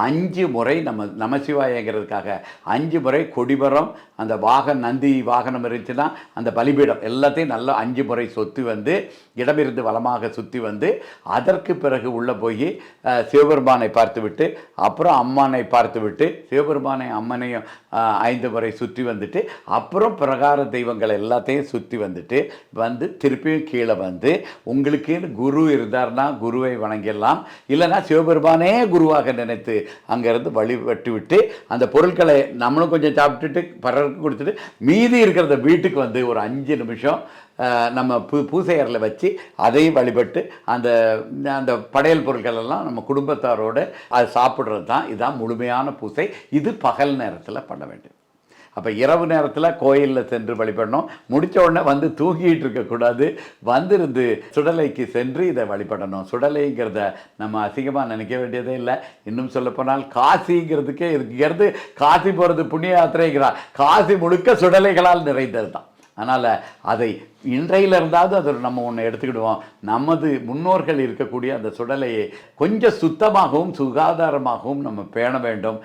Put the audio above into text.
5 முறை நமசிவாயங்கிறதுக்காக 5 முறை கொடிமரம், அந்த நந்தி வாகனம் இருந்துச்சுன்னா அந்த பலிபீடம் எல்லாத்தையும் நல்லா 5 முறை சுற்றி வந்து இடமிருந்து வலமாக சுற்றி வந்து அதற்கு பிறகு உள்ளே போய் சிவபெருமானை பார்த்துவிட்டு அப்புறம் அம்மானை பார்த்துவிட்டு சிவபெருமானை அம்மனையும் 5 முறை சுற்றி வந்துட்டு அப்புறம் பிரகார தெய்வங்கள் எல்லாத்தையும் சுற்றி வந்து திருப்பியும் கீழே வந்து உங்களுக்கு குரு இருந்தார்னா குருவை வணங்கிடலாம், இல்லைன்னா சிவபெருமானே குருவாக நினைத்து அங்கேருந்து வழிபட்டு விட்டு அந்த பொருட்களை நம்மளும் கொஞ்சம் சாப்பிட்டுட்டு பிறருக்கு கொடுத்துட்டு மீதி இருக்கிறத வீட்டுக்கு வந்து ஒரு 5 நிமிஷம் நம்ம பூசை அறையில் வச்சு அதையும் வழிபட்டு அந்த அந்த படையல் பொருட்கள் எல்லாம் நம்ம குடும்பத்தாரோடு அது சாப்பிட்றது தான் இதுதான் முழுமையான பூசை. இது பகல் நேரத்தில் பண்ண வேண்டும். அப்போ இரவு நேரத்தில் கோயிலில் சென்று வழிபடணும். முடித்த உடனே வந்து தூங்கிட்டு இருக்கக்கூடாது, வந்திருந்து சுடலைக்கு சென்று இதை வழிபடணும். சுடலைங்கிறத நம்ம அசிங்கமாக நினைக்க வேண்டியதே இல்லை. இன்னும் சொல்லப்போனால் காசிங்கிறதுக்கே இங்கேருந்து காசி போகிறது புண்ணிய யாத்திரைங்கிறார். காசி முழுக்க சுடலைகளால் நிறைந்தது தான். அதனால் அதை இன்றையில் இருந்தாவது அதை நம்ம ஒன்று எடுத்துக்கிடுவோம். நமது முன்னோர்கள் இருக்கக்கூடிய அந்த சுடலையை கொஞ்சம் சுத்தமாகவும் சுகாதாரமாகவும் நம்ம பேண வேண்டும்.